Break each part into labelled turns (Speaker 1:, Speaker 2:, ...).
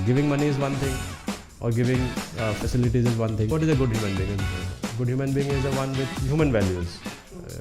Speaker 1: Giving money is one thing, or giving facilities is one thing. What is a good human being? A good human being is the one with human values,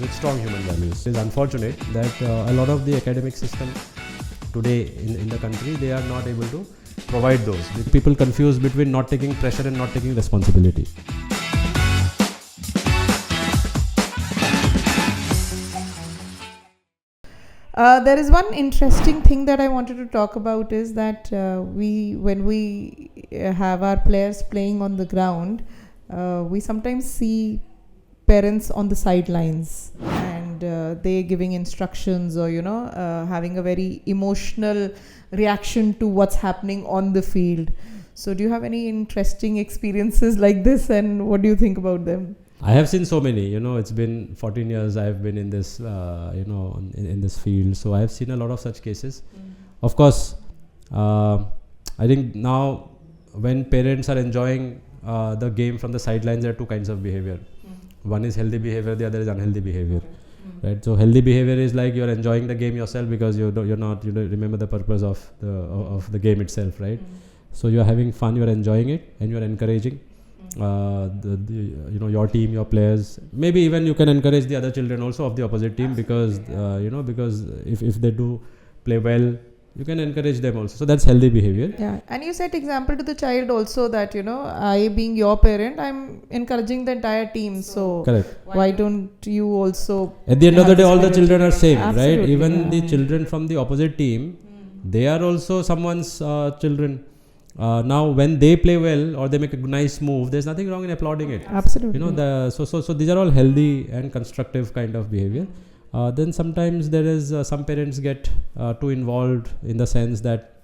Speaker 1: with strong human values. It is unfortunate that a lot of the academic system today in the country, they are not able to provide those. People confuse between not taking pressure and not taking responsibility.
Speaker 2: There is one interesting thing that I wanted to talk about is that when we have our players playing on the ground, we sometimes see parents on the sidelines and they giving instructions or having a very emotional reaction to what's happening on the field. So do you have any interesting experiences like this, and what do you think about them?
Speaker 1: I have seen so many, it's been 14 years I have been in this, in this field. So I have seen a lot of such cases. Of course, I think now when parents are enjoying the game from the sidelines, there are two kinds of behavior. One is healthy behavior, the other is unhealthy behavior. Right? So healthy behavior is like you're enjoying the game yourself because you don't remember the purpose of the game itself, right? So you're having fun, you're enjoying it, and you're encouraging your team, your players. Maybe even you can encourage the other children also of the opposite team because if they do play well, you can encourage them also. So that's healthy behavior.
Speaker 2: Yeah, and you set example to the child also that I being your parent, I'm encouraging the entire team. So
Speaker 1: correct.
Speaker 2: Why don't you also?
Speaker 1: At the end of the day, all the children are same,
Speaker 2: Absolutely,
Speaker 1: right? Even the children from the opposite team, they are also someone's children. Now when they play well or they make a nice move, there's nothing wrong in applauding it.
Speaker 2: Absolutely.
Speaker 1: So these are all healthy and constructive kind of behavior. Then sometimes there is some parents get too involved in the sense that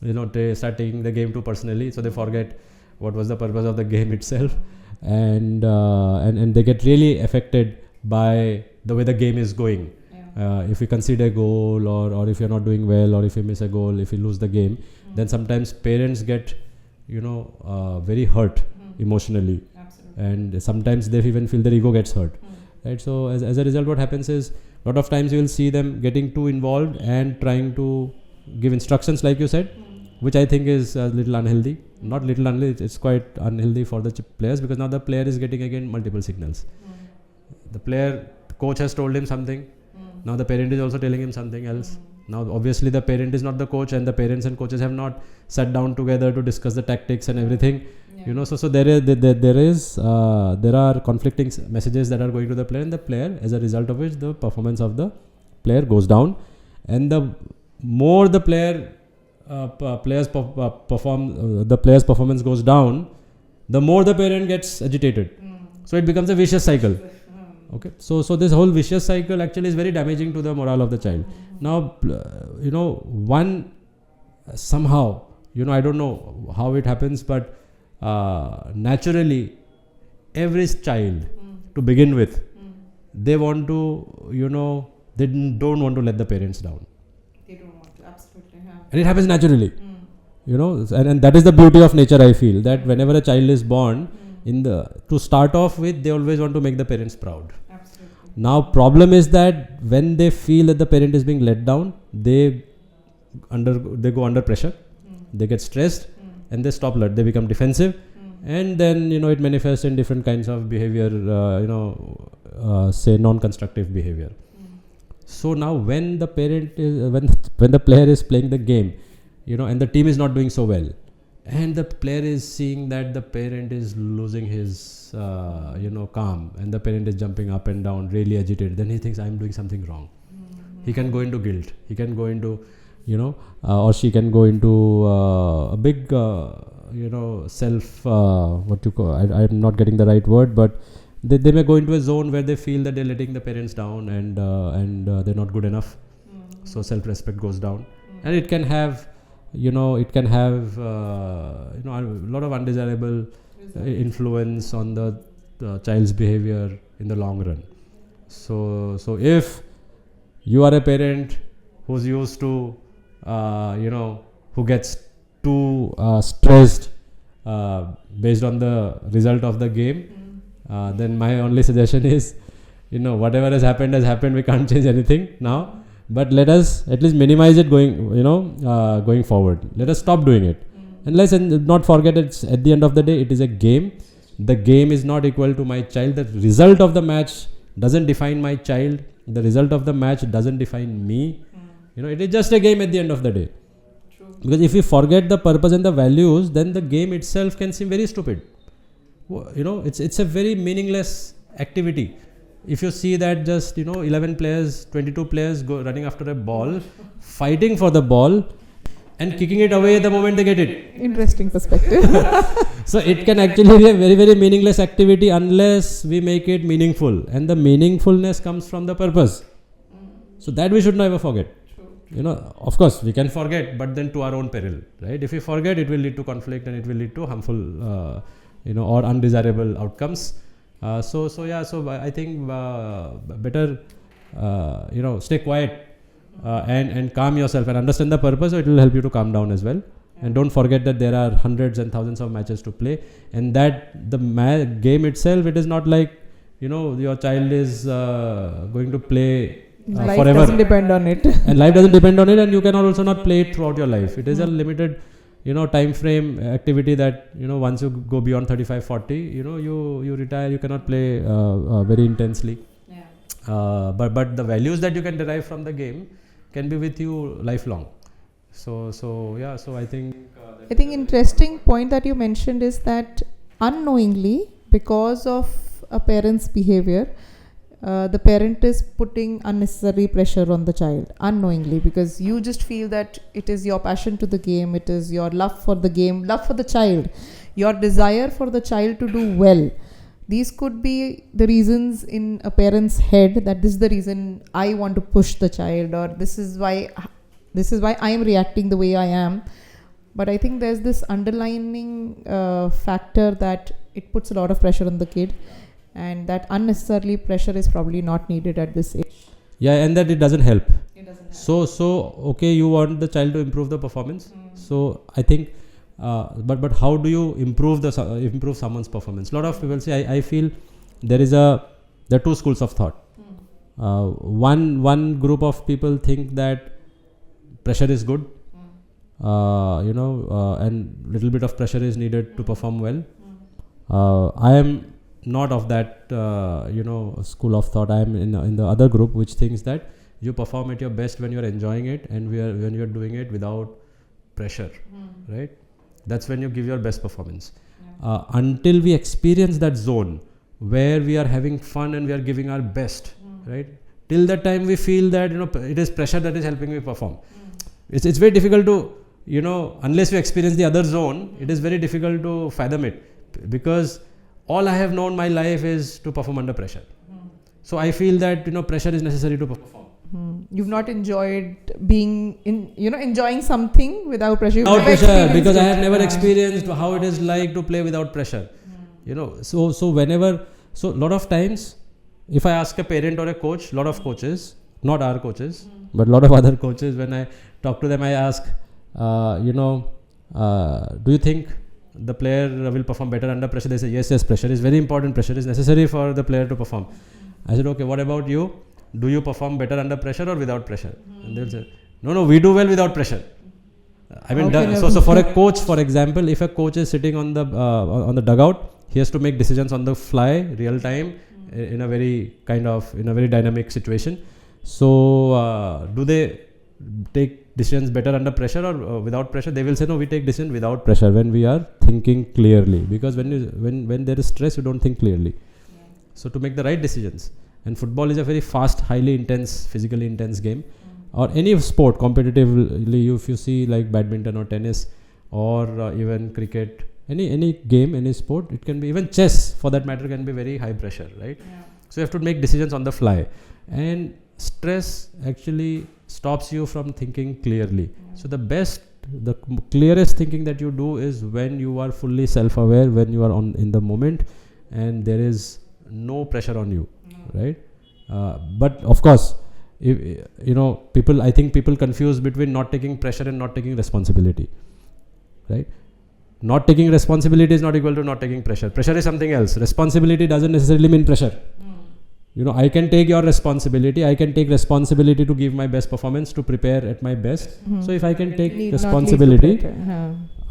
Speaker 1: they start taking the game too personally, so they forget what was the purpose of the game itself, and they get really affected by the way the game is going. If you concede a goal or if you're not doing well or if you miss a goal, if you lose the game, then sometimes parents get very hurt emotionally. Absolutely. And sometimes they even feel their ego gets hurt. Right? So as a result, what happens is a lot of times you will see them getting too involved and trying to give instructions like you said, which I think is a little unhealthy. Not little unhealthy, it's quite unhealthy for the players because now the player is getting again multiple signals. The coach has told him something. Now the parent is also telling him something else. Now obviously the parent is not the coach, and the parents and coaches have not sat down together to discuss the tactics and everything. So there are conflicting messages that are going to the player, and the player, as a result of which the performance of the player goes down, and the more the player's performance goes down, the more the parent gets agitated. So it becomes a vicious cycle. Okay, so this whole vicious cycle actually is very damaging to the morale of the child. Now, one somehow, I don't know how it happens, but naturally, every child to begin with, they want to, they don't want to let the parents down.
Speaker 2: They don't want to, absolutely. Yeah.
Speaker 1: And it happens naturally, and that is the beauty of nature. I feel that whenever a child is born, to start off with, they always want to make the parents proud.
Speaker 2: Absolutely.
Speaker 1: Now problem is that when they feel that the parent is being let down, they go under pressure, they get stressed, and they stop they become defensive, and then it manifests in different kinds of behavior, say non-constructive behavior. So now when the parent is when the player is playing the game, and the team is not doing so well, and the player is seeing that the parent is losing his calm, and the parent is jumping up and down, really agitated, then he thinks I'm doing something wrong. He can go into guilt, he can go into or she can go into a big self I'm not getting the right word, but they may go into a zone where they feel that they're letting the parents down, and they're not good enough. So self-respect goes down, and it can have a lot of undesirable influence on the child's behavior in the long run. So if you are a parent who's used to who gets too stressed based on the result of the game, then my only suggestion is whatever has happened, we can't change anything now. But let us at least minimize it going forward. Let us stop doing it. And let's not forget, it's at the end of the day, it is a game. The game is not equal to my child. The result of the match doesn't define my child. The result of the match doesn't define me. It is just a game at the end of the day. True. Because if you forget the purpose and the values, then the game itself can seem very stupid. It's a very meaningless activity. If you see that just 11 players, 22 players go running after a ball, fighting for the ball and kicking it away the moment they get it.
Speaker 2: Interesting perspective.
Speaker 1: So it can actually be a very, very meaningless activity unless we make it meaningful, and the meaningfulness comes from the purpose. So that we should never forget. Of course we can forget, but then to our own peril, right? If we forget, it will lead to conflict and it will lead to harmful or undesirable outcomes. So I think better stay quiet and calm yourself and understand the purpose, so it will help you to calm down as well. And don't forget that there are hundreds and thousands of matches to play, and that the game itself, it is not like your child is going to play
Speaker 2: life
Speaker 1: forever.
Speaker 2: Doesn't depend on it.
Speaker 1: And life doesn't depend on it, and you can also not play it throughout your life. It is a limited time frame activity that once you go beyond 35-40, you retire. You cannot play very intensely. But the values that you can derive from the game can be with you lifelong. So I think
Speaker 2: interesting point that you mentioned is that unknowingly, because of a parent's behavior, the parent is putting unnecessary pressure on the child unknowingly, because you just feel that it is your passion to the game, it is your love for the game, love for the child, your desire for the child to do well. These could be the reasons in a parent's head, that this is the reason I want to push the child, or this is why I am reacting the way I am. But I think there's this underlining factor that it puts a lot of pressure on the kid, and that unnecessarily pressure is probably not needed at this age.
Speaker 1: Yeah, and that it doesn't help. So okay, you want the child to improve the performance. So I think, but how do you improve someone's performance? A lot of people say, I feel there are two schools of thought. One group of people think that pressure is good, and little bit of pressure is needed to perform well. I am not of that school of thought. I am in the other group, which thinks that you perform at your best when you are enjoying it and when you are doing it without pressure, right? That's when you give your best performance. Until we experience that zone where we are having fun and we are giving our best, right? Till that time we feel that it is pressure that is helping me perform. It's very difficult to unless you experience the other zone, it is very difficult to fathom it, because all I have known my life is to perform under pressure. So I feel that pressure is necessary to perform.
Speaker 2: You've not enjoyed being enjoying something without pressure.
Speaker 1: Without pressure, because I have never experienced how it is like to play without pressure. So a lot of times, if I ask a parent or a coach, lot of coaches, not our coaches, but a lot of other coaches, when I talk to them, I ask, do you think the player will perform better under pressure? They say, yes, pressure is very important. Pressure is necessary for the player to perform. I said, okay, what about you? Do you perform better under pressure or without pressure? And they'll say, no, we do well without pressure. I mean, so for a coach, for example, if a coach is sitting on the dugout, he has to make decisions on the fly, real time, in a very dynamic situation. So do they take decisions better under pressure or without pressure? They will say, no, we take decisions without pressure when we are thinking clearly, because when there is stress, you don't think clearly. So to make the right decisions. And football is a very fast, highly intense, physically intense game. Or any sport competitively, if you see like badminton or tennis or even cricket, any game, any sport, it can be, even chess for that matter, can be very high pressure, right? So you have to make decisions on the fly, and stress actually stops you from thinking clearly. So the clearest thinking that you do is when you are fully self-aware, when you are in the moment and there is no pressure on you, right? But of course, I think people confuse between not taking pressure and not taking responsibility, right? Not taking responsibility is not equal to not taking pressure. Pressure is something else. Responsibility doesn't necessarily mean pressure. I can take your responsibility. I can take responsibility to give my best performance, to prepare at my best. So if I can take responsibility,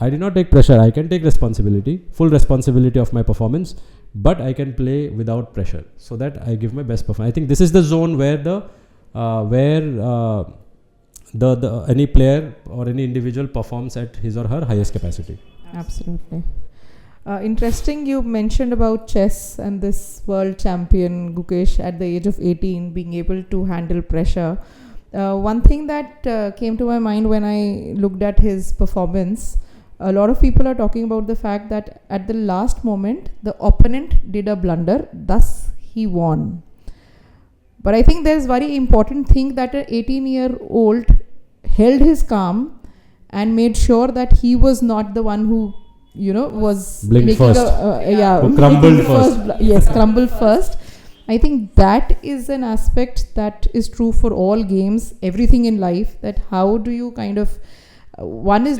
Speaker 1: I did not take pressure. I can take responsibility, full responsibility of my performance, but I can play without pressure, so that I give my best performance. I think this is the zone where the any player or any individual performs at his or her highest capacity.
Speaker 2: Absolutely. Interesting, you mentioned about chess and this world champion Gukesh at the age of 18 being able to handle pressure. One thing that came to my mind when I looked at his performance, a lot of people are talking about the fact that at the last moment the opponent did a blunder, thus he won. But I think there's very important thing that an 18-year-old held his calm and made sure that he was not the one who was
Speaker 1: Blinked first. Who crumbled first.
Speaker 2: Yes, crumbled first. I think that is an aspect that is true for all games, everything in life, that how do you kind of, one is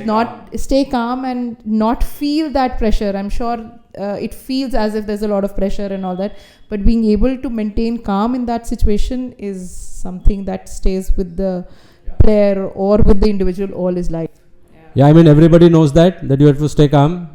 Speaker 2: stay calm and not feel that pressure. I'm sure it feels as if there's a lot of pressure and all that, but being able to maintain calm in that situation is something that stays with the player or with the individual all his life.
Speaker 1: Yeah, I mean, everybody knows that you have to stay calm,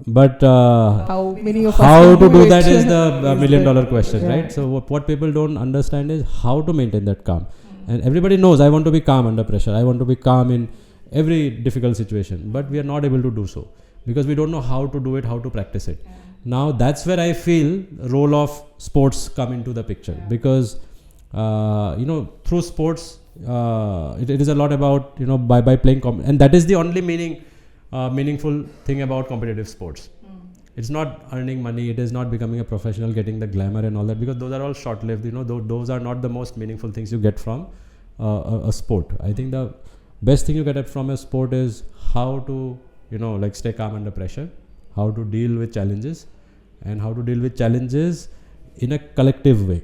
Speaker 1: but
Speaker 2: how many of us
Speaker 1: how to
Speaker 2: can
Speaker 1: do
Speaker 2: it
Speaker 1: that is the million-dollar question,
Speaker 2: yeah.
Speaker 1: right? So what people don't understand is how to maintain that calm. And everybody knows I want to be calm under pressure. I want to be calm in every difficult situation, but we are not able to do so because we don't know how to do it, how to practice it. Now that's where I feel role of sports come into the picture, because through sports it is a lot about by playing and that is the only meaningful thing about competitive sports. It's not earning money, it is not becoming a professional, getting the glamour and all that, because those are all short-lived. Those are not the most meaningful things you get from a sport. I think the best thing you get from a sport is how to stay calm under pressure, how to deal with challenges, and how to deal with challenges in a collective way.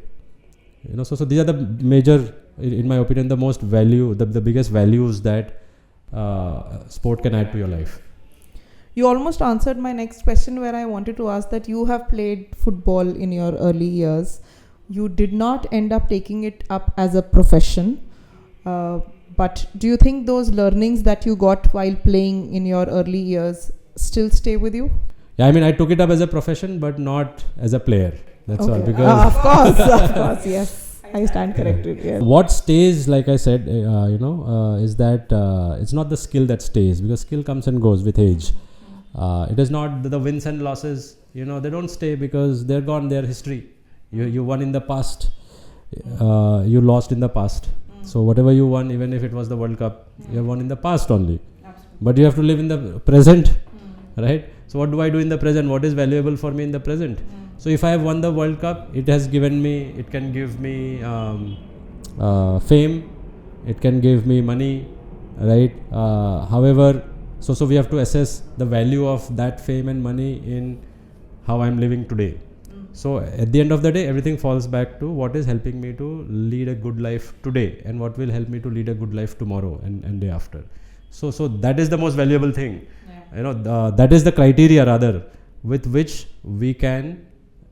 Speaker 1: So these are the major, in my opinion, the most the biggest values that sport can add to your life.
Speaker 2: You almost answered my next question, where I wanted to ask that you have played football in your early years. You did not end up taking it up as a profession. But do you think those learnings that you got while playing in your early years still stay with you?
Speaker 1: Yeah, I mean, I took it up as a profession, but not as a player. That's all.
Speaker 2: Because of course, yes. I stand corrected. Yes.
Speaker 1: What stays, like I said, is that it's not the skill that stays, because skill comes and goes with age. It is not the wins and losses. They don't stay because they're gone. They're history. You won in the past. You lost in the past. So whatever you won, even if it was the World Cup, you have won in the past only. Absolutely. But you have to live in the present, right? So what do I do in the present? What is valuable for me in the present? So if I have won the World Cup, it can give me fame, it can give me money, right? However, so we have to assess the value of that fame and money in how I'm living today. So at the end of the day, everything falls back to what is helping me to lead a good life today, and what will help me to lead a good life tomorrow and day after. So that is the most valuable thing. Yeah. That is the criteria rather with which we can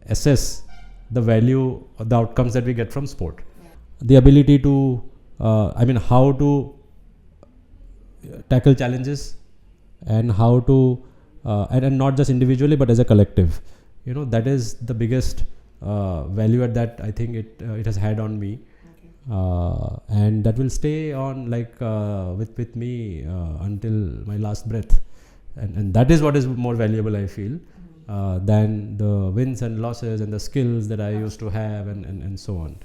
Speaker 1: assess the value of the outcomes that we get from sport. Yeah. The ability to, how to tackle challenges, and how to, and not just individually but as a collective. That is the biggest value add that I think it has had on me. Okay. And that will stay on with me until my last breath. And that is what is more valuable, I feel, than the wins and losses and the skills that I used to have and so on.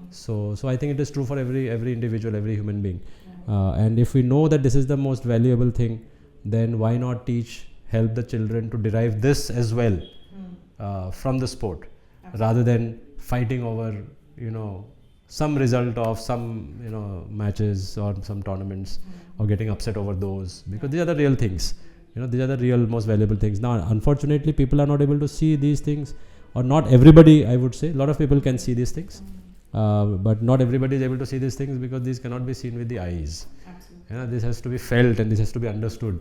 Speaker 1: So I think it is true for every individual, every human being. And if we know that this is the most valuable thing, then why not help the children to derive this as well from the sport. Absolutely. Rather than fighting over some result of some matches or some tournaments, or getting upset over those, because these are the real things. These are the real most valuable things. Now unfortunately people are not able to see these things, or not everybody, I would say. A lot of people can see these things, but not everybody is able to see these things, because these cannot be seen with the eyes. Absolutely. This has to be felt and this has to be understood.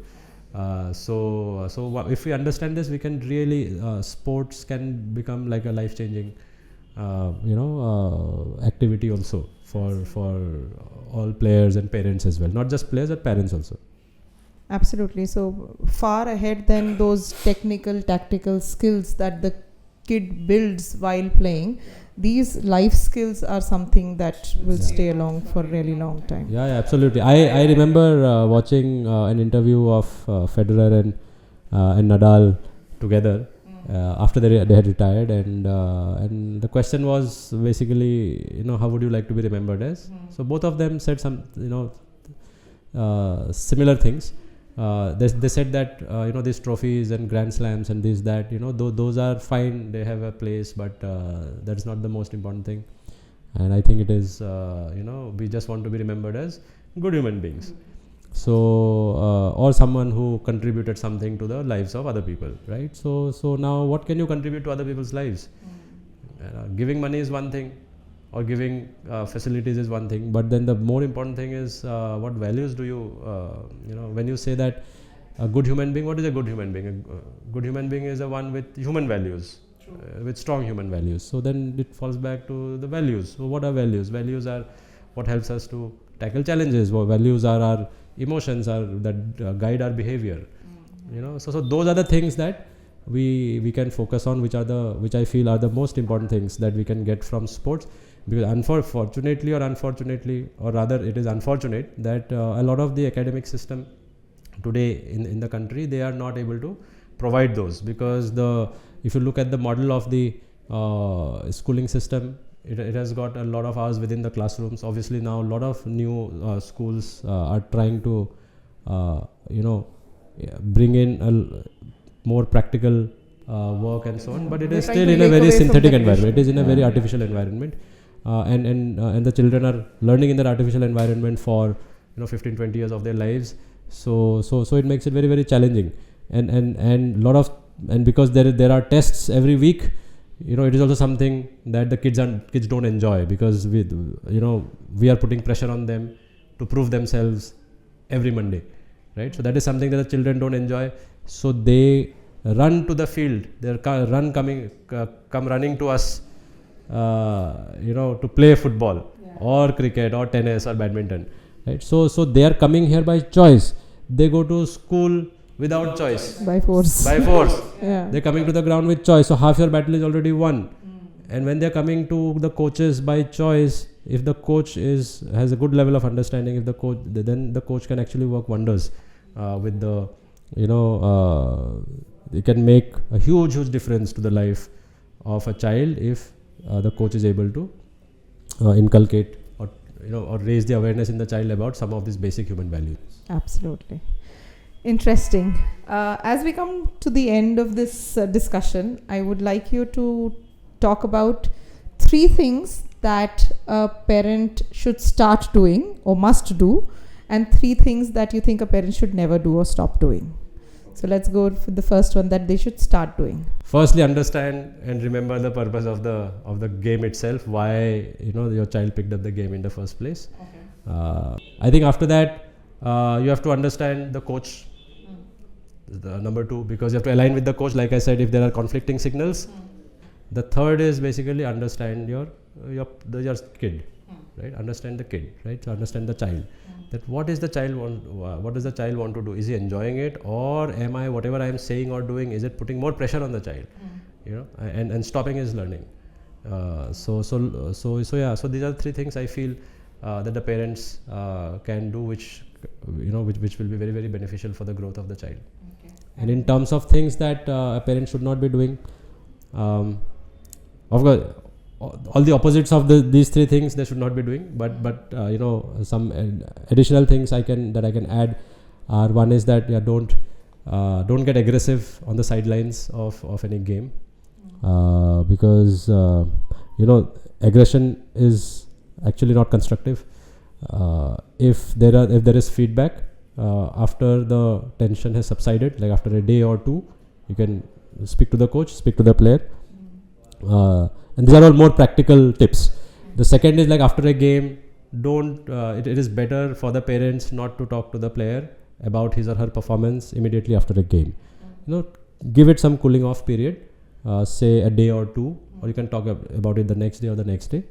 Speaker 1: So if we understand this, we can really sports can become like a life-changing activity also for all players and parents as well. Not just players but parents also.
Speaker 2: Absolutely. So far ahead than those technical, tactical skills that the kid builds while playing. These life skills are something that will stay along for a really long time.
Speaker 1: Yeah, absolutely. I remember watching an interview of Federer and Nadal together after they had retired, and the question was basically, how would you like to be remembered as? So both of them said some, similar things. They said that these trophies and Grand Slams and this that those are fine, they have a place, but that's not the most important thing. And I think it is we just want to be remembered as good human beings. So or someone who contributed something to the lives of other people, right? So now what can you contribute to other people's lives? Giving money is one thing, or giving facilities is one thing, but then the more important thing is what values do you when you say that a good human being, what is a good human being? A good human being is a one with human values, with strong human values. So then it falls back to the values. So what are values? Values are what helps us to tackle challenges. Values are our emotions, are that guide our behavior. So those are the things that we can focus on, which I feel are the most important things that we can get from sports. Because unfortunately, or rather it is unfortunate that a lot of the academic system today in the country, they are not able to provide those, because if you look at the model of the schooling system, it has got a lot of hours within the classrooms. Obviously now a lot of new schools are trying to bring in a more practical work and so on, but it is still in a very synthetic environment. It is in a very artificial environment. And the children are learning in that artificial environment for 15-20 years of their lives. So it makes it very, very challenging. And because there are tests every week, it is also something that the kids don't enjoy, because we are putting pressure on them to prove themselves every Monday, right? So that is something that the children don't enjoy. So they run to the field. They come running to us. To play football or cricket or tennis or badminton, right? So they are coming here by choice. They go to school without choice.
Speaker 2: By force.
Speaker 1: Yeah. They're coming to the ground with choice. So half your battle is already won. And when they're coming to the coaches by choice, if the coach has a good level of understanding, then the coach can actually work wonders with the it can make a huge difference to the life of a child if the coach is able to inculcate or raise the awareness in the child about some of these basic human values.
Speaker 2: Absolutely. Interesting. As we come to the end of this discussion, I would like you to talk about 3 things that a parent should start doing or must do, and 3 things that you think a parent should never do or stop doing. So let's go for the first one, that they should start doing.
Speaker 1: Firstly, understand and remember the purpose of the game itself. Why your child picked up the game in the first place. Okay. I think after that you have to understand the coach. The number 2, because you have to align with the coach. Like I said, if there are conflicting signals. The third is basically understand your kid, right? Understand the kid, right? So understand the child. That what does the child want to do? Is he enjoying it, or am I, whatever I am saying or doing, is it putting more pressure on the child, and stopping his learning? So these are 3 things I feel that the parents can do, which will be very, very beneficial for the growth of the child. Okay. And in terms of things that a parent should not be doing, of course, all the opposites of these 3 things they should not be doing, but some additional things I can add are, one is that don't get aggressive on the sidelines of any game, because aggression is actually not constructive. If there is feedback after the tension has subsided, like after a day or 2, you can speak to the coach, speak to the player. And these are all more practical tips. The second is, like after a game, it is better for the parents not to talk to the player about his or her performance immediately after a game. Give it some cooling off period, say a day or 2, or you can talk about it the next day or the next day,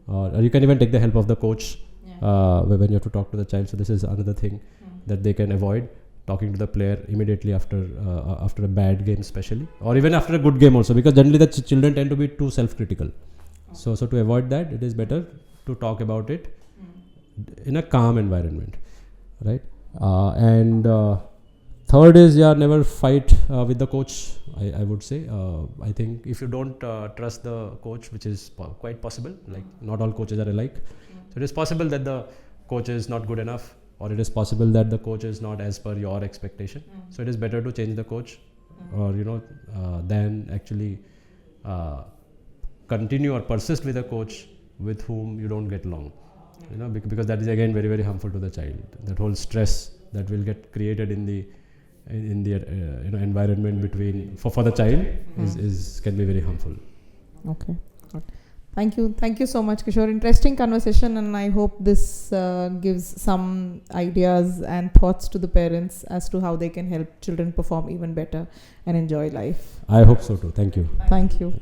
Speaker 1: or you can even take the help of the coach when you have to talk to the child. So this is another thing that they can avoid. talking to the player immediately after a bad game, especially, or even after a good game also, because generally the children tend to be too self-critical. So to avoid that, it is better to talk about it in a calm environment, right? And third is, never fight with the coach. I would say, I think if you don't trust the coach, which is quite possible, like not all coaches are alike, so it is possible that the coach is not good enough, or it is possible that the coach is not as per your expectation. So it is better to change the coach, or than actually continue or persist with a coach with whom you don't get along, because that is again very, very harmful to the child. That whole stress that will get created in the environment between for the child is can be very harmful.
Speaker 2: Okay, good. Thank you so much, Kishore. Interesting conversation, and I hope this gives some ideas and thoughts to the parents as to how they can help children perform even better and enjoy life.
Speaker 1: I hope so too. Thank you.
Speaker 2: Thank you.